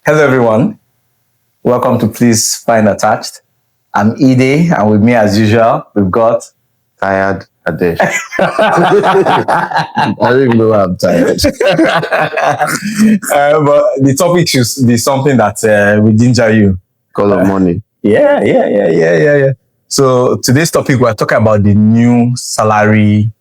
Hello, everyone. Welcome to Please Find Attached. I'm Ide, and with me, as usual, we've got Tired Adesh. I don't even know why I'm tired. but the topic should be something that will ginger you. Because of money. Yeah. So today's topic, we're talking about the new salary.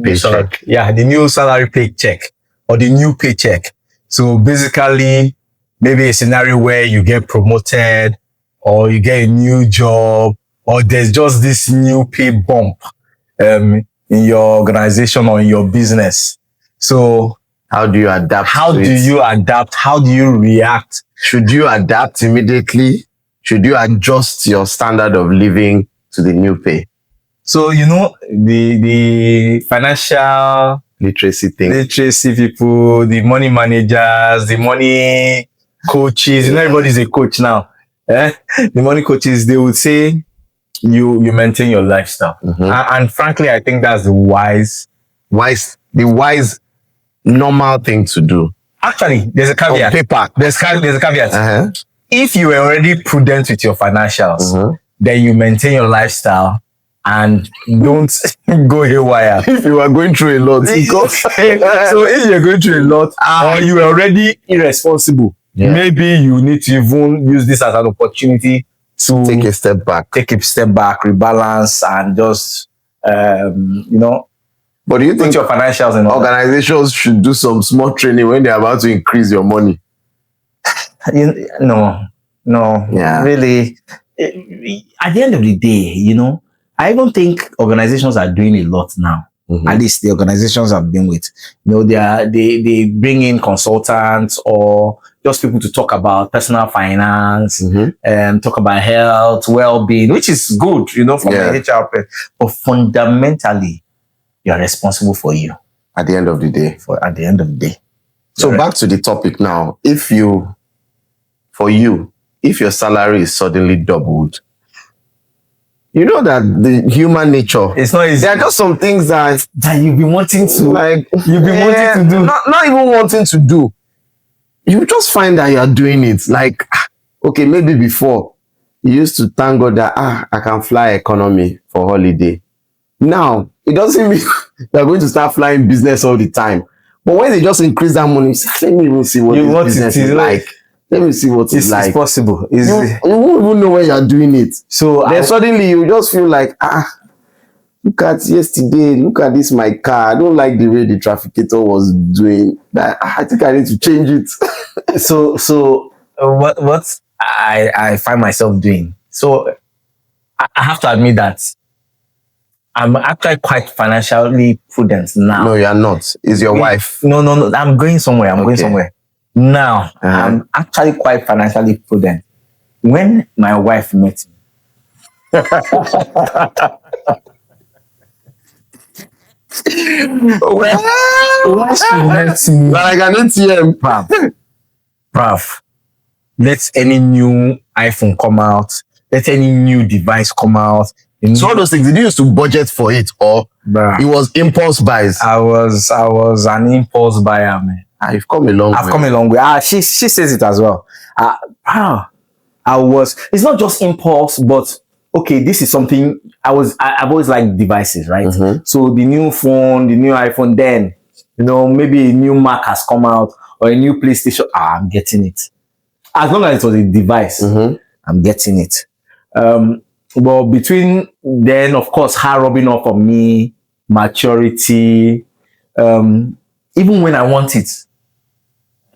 Paycheck. The new salary paycheck or the new paycheck. So basically, maybe a scenario where you get promoted or you get a new job or there's just this new pay bump in your organization or in your business. So how do you adapt? How do you adapt? How do you react? Should you adapt immediately? Should you adjust your standard of living to the new pay? So, the financial literacy people, the money managers, the money coaches, everybody's a coach now. The money coaches, they would say you maintain your lifestyle. Mm-hmm. And frankly, I think that's the wise, normal thing to do. Actually, there's a caveat. On paper. There's a caveat. Uh-huh. If you were already prudent with your financials, then you maintain your lifestyle and don't go haywire. If you are going through a lot. So if you're going through a lot or you are already irresponsible, maybe you need to even use this as an opportunity to take a step back, rebalance, and just, But do you think your financials in order? Organizations should do some small training when they're about to increase your money? No. Yeah. Really. At the end of the day, I even think organizations are doing a lot now. Mm-hmm. At least the organizations I've been with, they bring in consultants or just people to talk about personal finance, and talk about health, well-being, which is good, from the HR. But fundamentally, you are responsible for you. At the end of the day. So back to the topic now. If your salary is suddenly doubled, you know that the human nature, it's not easy. There are just some things that you've been wanting to wanting to do. Not even wanting to do. You just find that you are doing it. Like, okay, maybe before you used to thank God that I can fly economy for holiday. Now it doesn't mean they're going to start flying business all the time. But when they just increase that money, let me even see what this business is like. Let me see what it's like. It's possible. You won't even know when you're doing it. So then suddenly you just feel like, look at yesterday, look at this, my car. I don't like the way the trafficator was doing that. I think I need to change it. So what I find myself doing. So I have to admit that I'm actually quite financially prudent now. No, you are not. Is your wife? No. I'm going somewhere. Going somewhere. Now, I'm actually quite financially prudent. When my wife met me, when she met me, like an ATM, bruv, let any new iPhone come out, let any new device come out. So all those things, did you used to budget for it, or it was impulse buys? I was an impulse buyer, man. I've come a long way. I've come a long way. She says it as well. It's not just impulse, but okay, this is something I've always liked devices, right? Mm-hmm. So the new phone, the new iPhone, then, maybe a new Mac has come out or a new PlayStation. I'm getting it. As long as it was a device, I'm getting it. But between then, of course, her rubbing off on me, maturity, even when I want it.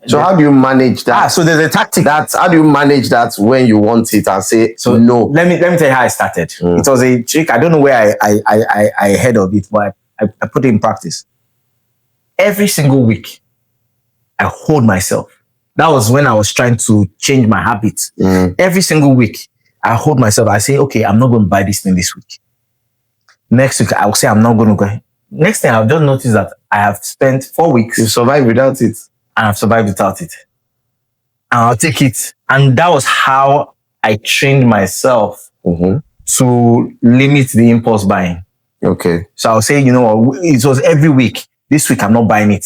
So how do you manage that? So there's a tactic. How do you manage that when you want it and say no? Let me tell you how I started. It was a trick. I don't know where I heard of it, but I put it in practice. Every single week, I hold myself. That was when I was trying to change my habits. Every single week, I hold myself. I say, okay, I'm not going to buy this thing this week. Next week, I will say I'm not going to go. Next thing, I've just noticed that I have spent 4 weeks. You survived without it. And I've survived without it. And I'll take it. And that was how I trained myself to limit the impulse buying. Okay. So I'll say, it was every week. This week, I'm not buying it.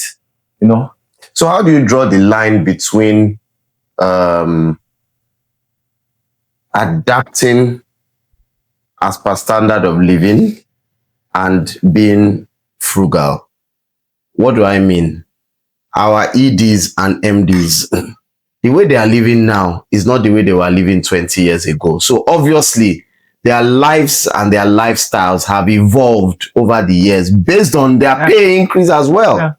So how do you draw the line between um adapting as per standard of living and being frugal. What do I mean? Our EDs and MDs, the way they are living now is not the way they were living 20 years ago. So obviously, their lives and their lifestyles have evolved over the years based on their pay increase as well. Yeah.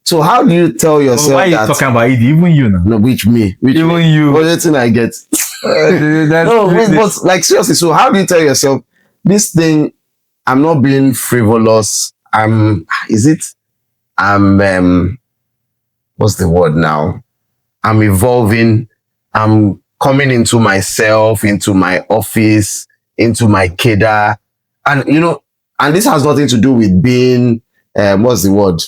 So how do you tell yourself why are you talking about ED? Even you now. No, which me? Even you. What do you think I get? No, but like seriously, so how do you tell yourself this thing, I'm not being frivolous, what's the word now? I'm evolving, I'm coming into myself, into my office, into my cadre. And and this has nothing to do with being what's the word?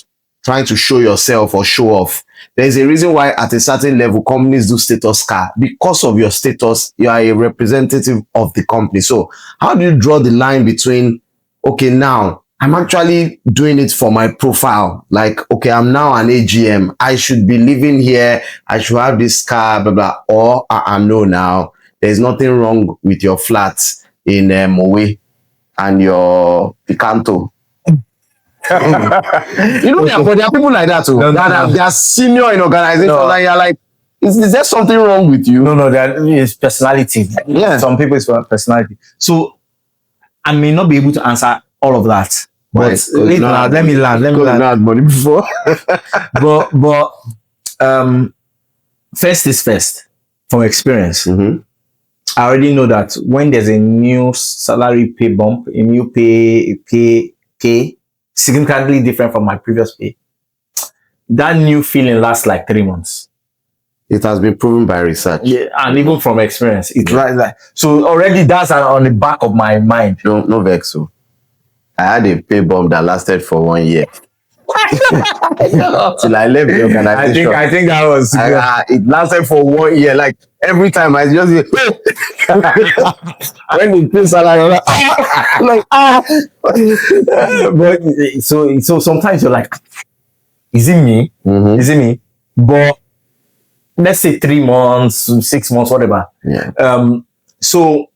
Trying to show yourself or show off. There's a reason why at a certain level companies do status car. Because of your status, you are a representative of the company. So how do you draw the line between, okay, now I'm actually doing it for my profile. Like, okay, I'm now an AGM. I should be living here. I should have this car, blah, blah. Or no, now there's nothing wrong with your flat in Mowe and your Picanto. But there are people like that too. They are senior in organizations, and you're like, is there something wrong with you? No, it's personality. Yeah. Some people it's personality. So I may not be able to answer all of that. But let me land. Money before. but first is first. From experience, I already know that when there's a new salary pay bump, a new pay significantly different from my previous pay, that new feeling lasts like 3 months. It has been proven by research. Yeah, and even from experience, it's right. Like, so already that's on the back of my mind. No vex. So I had a pay bump that lasted for 1 year. Till I left the organization. I think that was it lasted for 1 year. Like every time I just when the pay salary, but so sometimes you're like, is it me? Is it me? But let's say 3 months, 6 months, whatever. Yeah. So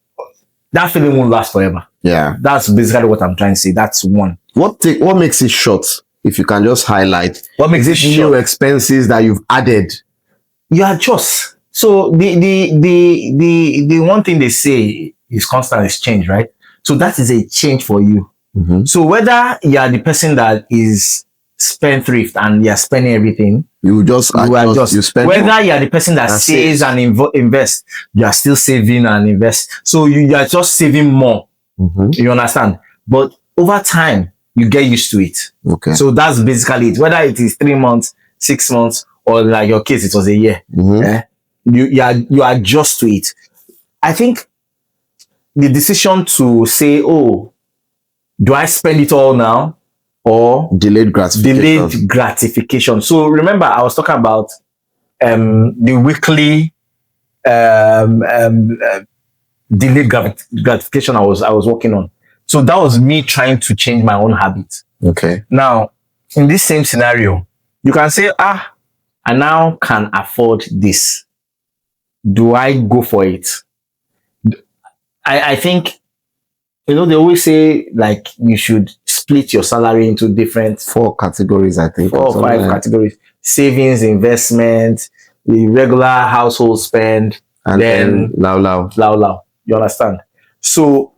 that feeling won't last forever. Yeah. That's basically what I'm trying to say. That's one. What makes it short? If you can just highlight what makes it new expenses that you've added. You adjust. So the one thing they say is constant is change, right? So that is a change for you. So whether you are the person that is spendthrift and you're spending everything, you adjust. You spend. Whether you are the person that saves and invests, you are still saving and invest. So you are just saving more. You understand? But over time, you get used to it. Okay. So that's basically it. Whether it is 3 months, 6 months, or like your case, it was a year. You adjust to it. I think the decision to say, oh, do I spend it all now? Or delayed gratification. So remember, I was talking about the weekly delayed gratification I was working on. So that was me trying to change my own habit. Okay. Now, in this same scenario, you can say, I now can afford this. Do I go for it? I think, they always say, like, you should split your salary into different 4 categories, I think. 4 or 5 categories. Savings, investment, the regular household spend, and then lao. You understand? So,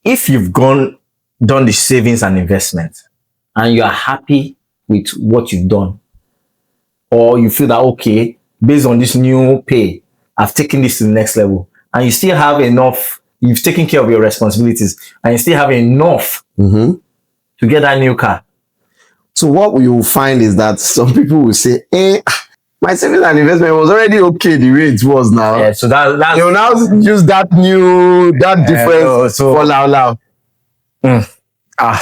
if you've done the savings and investment and you are happy with what you've done, or you feel that, okay, based on this new pay, I've taken this to the next level, and you still have enough, you've taken care of your responsibilities, and you still have enough to get that new car. So what you will find is that some people will say, my savings and investment was already okay the way it was now. Yeah, so that's you now use that difference for lao. Are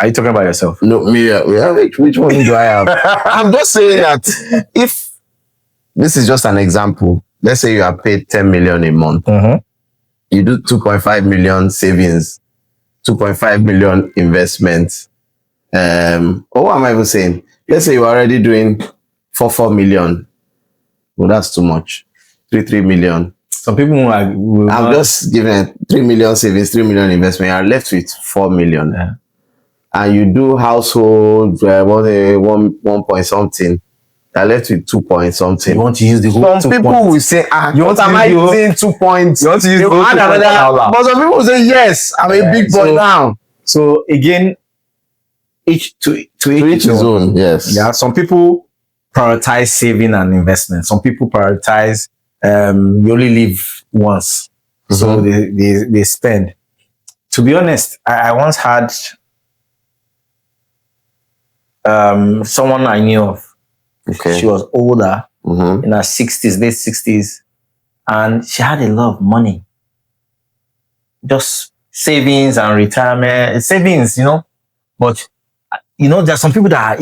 you talking about yourself? No, me. Which one do I have? I'm just saying that if this is just an example, let's say you are paid 10 million a month. You do 2.5 million savings, 2.5 million investments. What am I even saying? Let's say you're already doing 4 million. Well, that's too much. 3 million. Some people will I'm not, just giving 3 million savings, 3 million investment. You are left with 4 million. yeah. And you do household, one point something. You are left with 2 point something. You want to use the whole Some 2 people points. will say, You what want to am I use the whole- using 2 points? You want to use the whole add 2 points another. dollar. But some people will say, yes, I'm a big boy now. So again, each to each his own, yes. Yeah, some people prioritize saving and investment. Some people prioritize you only live once, so they spend. To be honest, I once had someone I knew of. Okay. She was older, in her 60s, late 60s, and she had a lot of money. Just savings and retirement savings, But there's some people that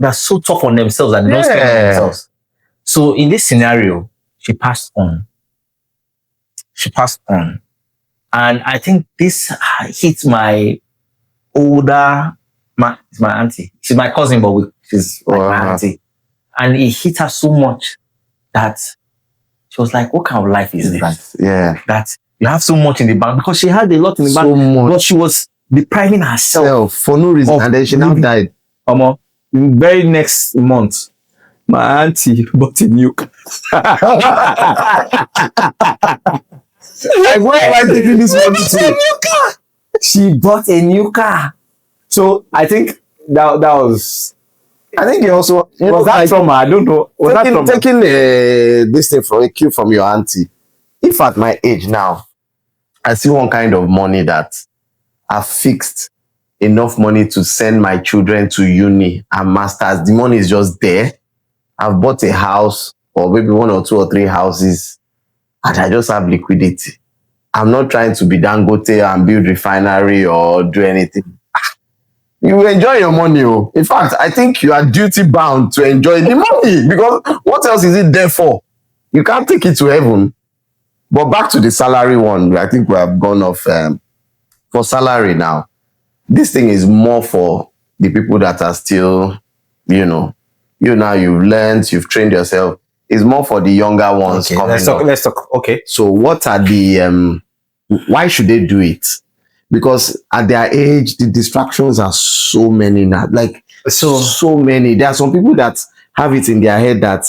are so tough on themselves that they don't spend on themselves. So in this scenario, she passed on. And I think this hit my older, it's my auntie. She's my cousin, but she's like my auntie. And it hit her so much that she was like, what kind of life is this? Yeah. That you have so much in the bank, because she had a lot in the bank, but she was depriving herself for no reason. And then she now died. Very next month, my auntie bought a new car. Like, where am I taking this money to? She bought a new car. So I think that was. I think it also was that trauma. I don't know. Taking this thing from a cue from your auntie. If at my age now, I see one kind of money that I've fixed enough money to send my children to uni and masters, the money is just there. I've bought a house, or maybe 1 or 2 or 3 houses, and I just have liquidity. I'm not trying to be Dangote and build refinery or do anything. You enjoy your money. In fact, I think you are duty bound to enjoy the money, because what else is it there for? You can't take it to heaven. But back to the salary one, I think we have gone off for salary now. This thing is more for the people that are still, now you've learned, you've trained yourself. It's more for the younger ones. Okay, let's talk. Okay. So what are the, why should they do it? Because at their age, the distractions are so many now. Like, so many. There are some people that have it in their head that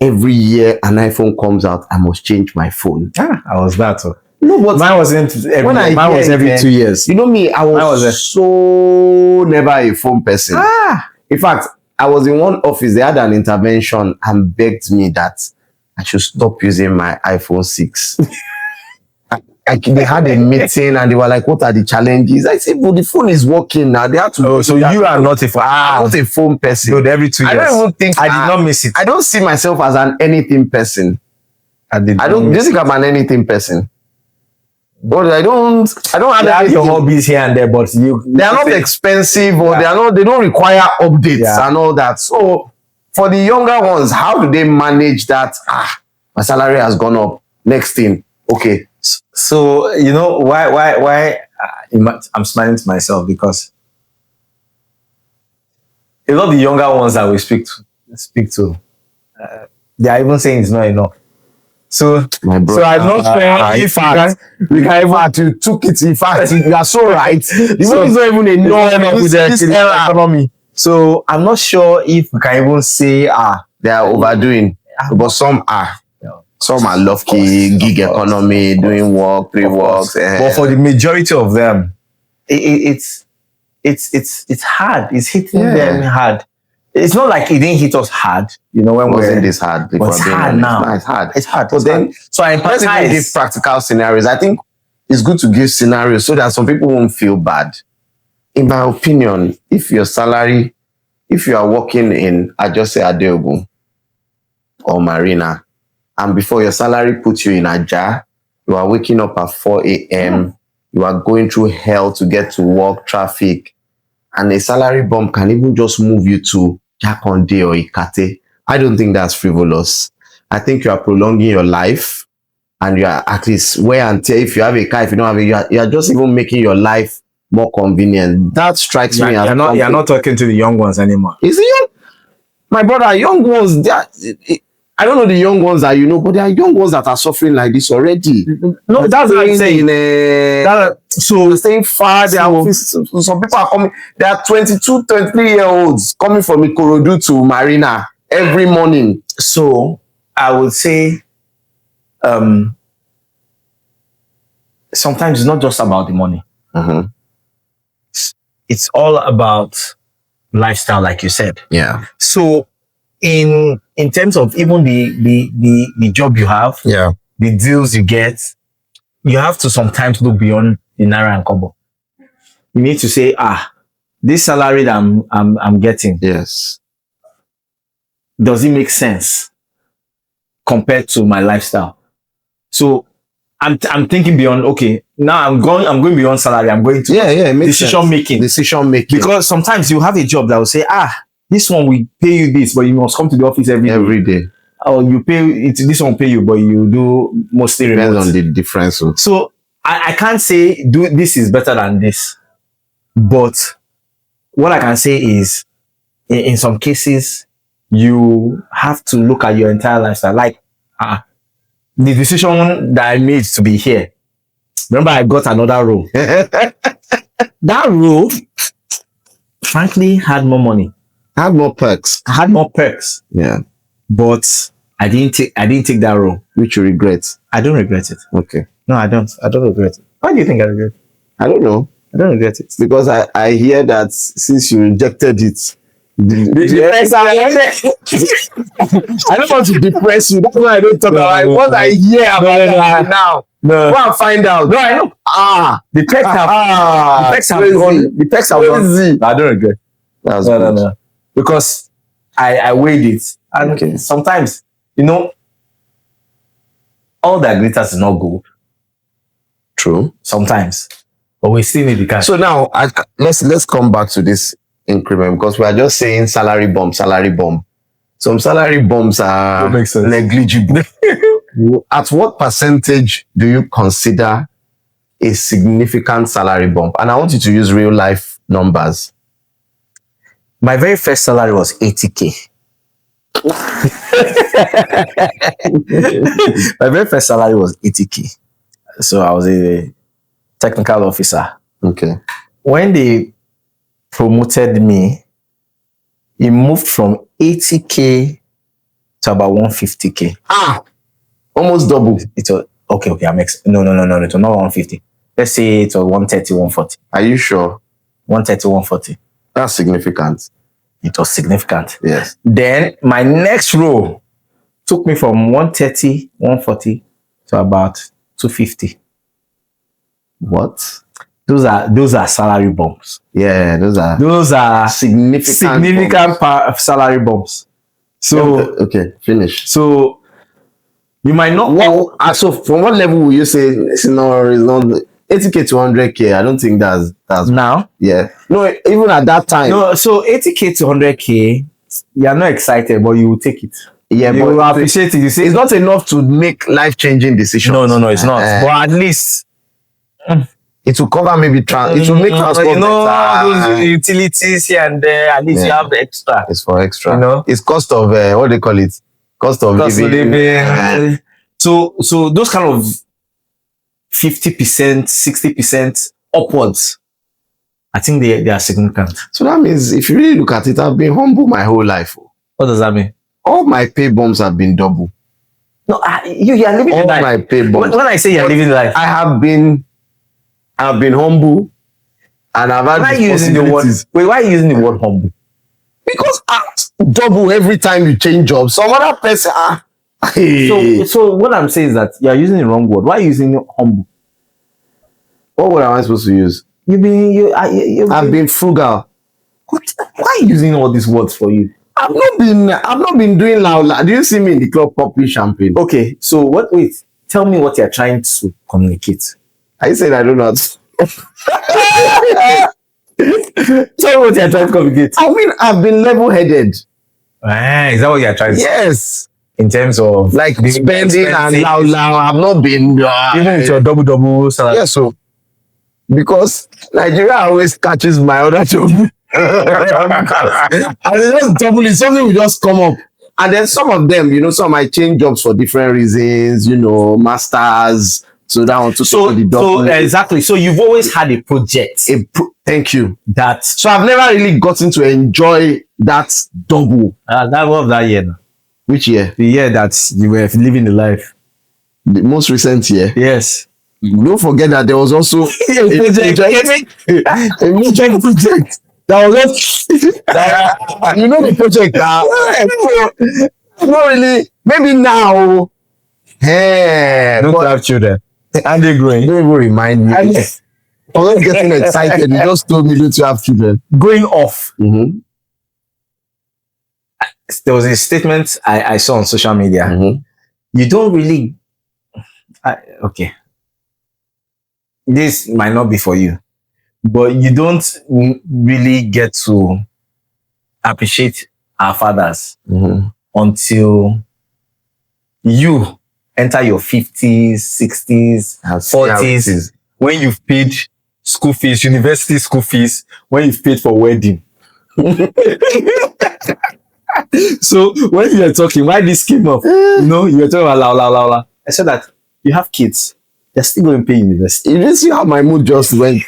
every year an iPhone comes out, I must change my phone. I was that. No, but mine wasn't every. Mine was every 2 years. You know me, I was so never a phone person. In fact, I was in one office. They had an intervention and begged me that I should stop using my iPhone 6. They had a meeting and they were like, what are the challenges? I said, well, the phone is working now. They have to. So you are not a phone. I'm not a phone person. Dude, every 2 years. I don't even think I did not miss it. I don't see myself as an anything person. Do you think I'm an anything person? But I don't have your hobbies here and there, but they are not expensive, or they don't require updates and all that. So for the younger ones, how do they manage that? My salary has gone up. Next thing, okay. So why I'm smiling to myself, because a lot of the younger ones that we speak to, they are even saying it's not enough. So I'm not sure if you took it. In fact, you are so right. The money is not even enough with the economy. So I'm not sure if we can even say they are overdoing, but some are. Some are lucky, gig economy, doing work, pre-works. But for the majority of them, it's hard. It's hitting them hard. It's not like it didn't hit us hard, when wasn't this hard. But it's hard now. No, it's hard. It's hard. But then, so I let's even give practical scenarios. I think it's good to give scenarios so that some people won't feel bad. In my opinion, if you are working in, I just say Adeogun or Marina, and before your salary puts you in a jar, you are waking up at 4 a.m., you are going through hell to get to work, traffic, and a salary bump can even just move you to Jakonde or Ikate. I don't think that's frivolous. I think you are prolonging your life, and you are at least wear and tear. If you have a car, if you don't have a, you are just even making your life more convenient. That strikes me as you're not talking to the young ones anymore. Is it? My brother, young ones, I don't know the young ones that you know, but there are young ones that are suffering like this already. No, that's what I'm saying. So staying far, some people are coming. There are 22, 23-year-olds coming from Ikorodu to Marina every morning. So I would say, sometimes it's not just about the money. It's all about lifestyle, like you said. Yeah. So in terms of even the job you have, the deals you get, you have to sometimes look beyond the naira and kobo. You need to say, this salary that I'm getting, Yes, does it make sense compared to my lifestyle? So I'm thinking beyond. Okay, now I'm going beyond salary. I'm going to decision making. Because sometimes you have a job that will say, this one will pay you this, but you must come to the office every day. Or you pay it, this one pay you, but you do mostly remote. Depends on the difference. So I can't say this is better than this, but what I can say is, in some cases, you have to look at your entire lifestyle. Like the decision that I made to be here. Remember, I got another role. That role, frankly, had more money. Had more perks. Yeah. But I didn't take that role. Which you regret? I don't regret it. Okay. No, I don't regret it. Why do you think I regret it? I don't know. I don't regret it. Because I hear that since you rejected it, I don't want to depress you. That's why I don't talk about it. What I hear about it now. No. Go and find out. No, I know. The text have gone. The text have gone. I don't regret. That's good. No. Because I weighed it. And sometimes, all that glitters is not gold. True. Sometimes. But we still need the cash. So now let's come back to this increment, because we are just saying salary bomb. Some salary bombs are negligible. At what percentage do you consider a significant salary bump? And I want you to use real life numbers. My very first salary was 80K. My very first salary was 80K. So I was a technical officer. Okay. When they promoted me, it moved from 80K to about 150K. Almost double. It was okay. No. It was not 150. Let's say it was 130, 140. Are you sure? 130, 140. That's significant. It was significant. Yes. Then my next role took me from 130, 140 to about 250. What? Those are salary bumps. Yeah, those are significant salary bumps. So okay, finish. So you might not. So from what level will you say it's not 80K to 100K? I don't think that's now. Yeah. No, even at that time. No, so 80K to 100K, you're not excited, but you will take it. Yeah, you will appreciate it. You see, it's not enough to make life-changing decisions. No, it's not. But at least it will cover maybe it will make transport those utilities here and there. At least you have the extra. It's for extra. It's cost of what they call it, cost of living. So those kind of 50%, 60% upwards, I think they are significant. So that means if you really look at it, I've been humble my whole life. What does that mean? All my pay bumps have been double. No, you are living all life. My pay bumps. When I say you're living life, I've been humble, and I've had why are you using the word humble? Because double every time you change jobs. Some other person So what I'm saying is that you're using the wrong word. Why are you using humble? What word am I supposed to use? I've been frugal. Why are you using all these words for you? I've not been doing loud. Do you see me in the club popping champagne? Okay, so wait, tell me what you're trying to communicate. I said I don't know. Tell me what you're trying to communicate. I mean, I've been level-headed. Is that what you're trying to say? Yes. In terms of like spending and loud, I've not been even with your double salary. Yeah, so because Nigeria always catches my other job. And they just double it, something will just come up. And then some of them, some might change jobs for different reasons, masters. So that one to the document. Exactly. So you've always had a project. Thank you. That. So I've never really gotten to enjoy that double. That was that year. Which year? The year that you were living the life. The most recent year. Yes. Don't forget that there was also a project. That was not, the project not really, maybe now. Hey, don't have children. And they're growing. Don't even remind me. I was not getting excited. You just told me to have children. Going off. Mm-hmm. There was a statement I saw on social media. Mm-hmm. You don't really. Okay. This might not be for you, but you don't really get to appreciate our fathers until you enter your 50s, 60s, 40s, when you've paid school fees, university school fees, when you've paid for wedding. So when you're talking, why this came up? You're talking about la. I said that you have kids. You're still going to pay university. You didn't see how my mood just went.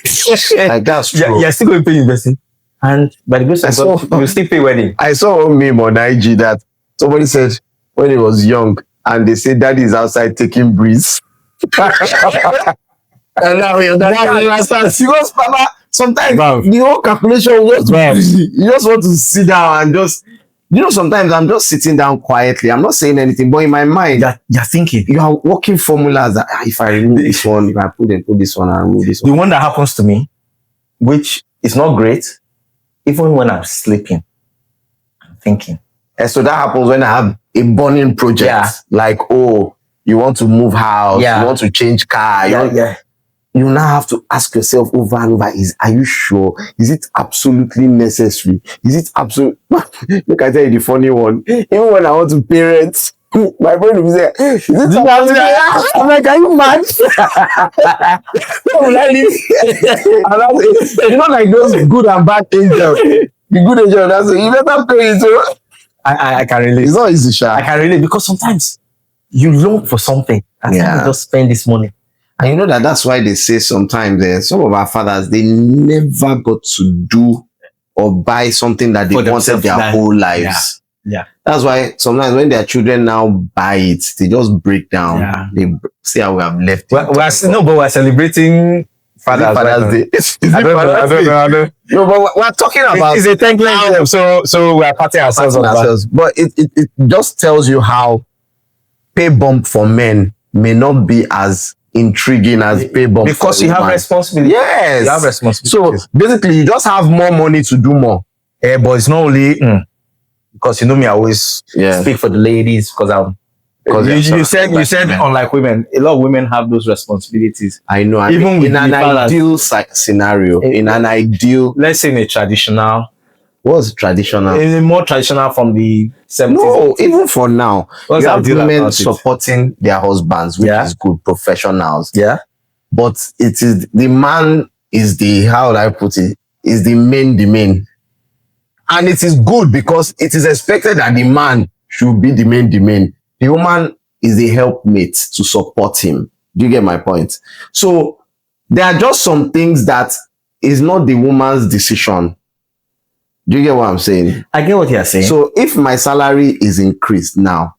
Like that's true. You're still going to pay university. And by the grace of God, you still pay wedding. I saw a meme on IG that somebody said when he was young, and they say daddy is outside taking breeze. And now you understand. Because Papa, sometimes the whole calculation was busy. You just want to sit down and just, sometimes I'm just sitting down quietly. I'm not saying anything, but in my mind, you're thinking. You are working formulas that if I remove this one, if I put this one, I remove this one. The one that happens to me, which is not great, even when I'm sleeping, I'm thinking. And so that happens when I have a burning project. Yeah. Like, you want to move house, you want to change car. You now have to ask yourself over and over, are you sure? Is it absolutely necessary? Is it absolute? Look, I tell you the funny one. Even when I want to parent, my friend will say, is it I'm like, are you mad? It's not like those good and bad angels. The good angel, that's it. You better pay it. I can relate. It's not easy, Sha. I can relate because sometimes you long for something and you just spend this money. And you know that's why they say sometimes some of our fathers, they never got to do or buy something that they wanted their whole lives. Yeah. That's why sometimes when their children now buy it, they just break down. Yeah. They see how we have left it. But we're celebrating Father's Day. I don't know. No, but we're talking about it's a thankless so we're patting ourselves. But it just tells you how pay bump for men may not be as intriguing as pay bump because you have responsibility. Yes, you have responsibility. So basically, you just have more money to do more. But it's not only because you know me. I always speak for the ladies because you said unlike women, a lot of women have those responsibilities. I know. Even in an ideal scenario, in an ideal, let's say in a traditional. What's traditional? In a more traditional from the 70s. No, even for now. You have women supporting their husbands, which is good, professionals. Yeah. But it is the man is how would I put it? Is the main. And it is good because it is expected that the man should be the main. The woman is a helpmate to support him. Do you get my point? So there are just some things that is not the woman's decision. Do you get what I'm saying? I get what you're saying. So if my salary is increased now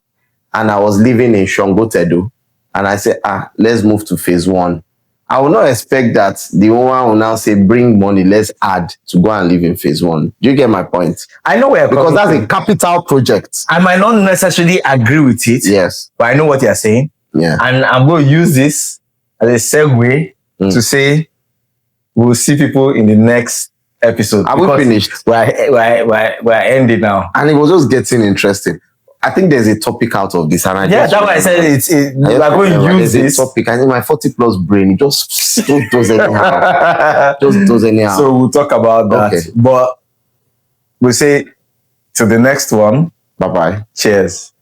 and I was living in Shongotedo and I say, let's move to phase 1, I will not expect that the woman will now say, bring money, let's add to go and live in phase 1. Do you get my point? I know where because that's a capital project. I might not necessarily agree with it. Yes. But I know what you're saying. Yeah. And I'm going to use this as a segue to say we'll see people in the next episode. Are we finished? We're ending now. And it was just getting interesting. I think there's a topic out of this. And that's why I said we're going to use this topic. I think my 40+ brain just does anyhow. So we'll talk about that. Okay. But we'll say to the next one. Bye-bye. Cheers.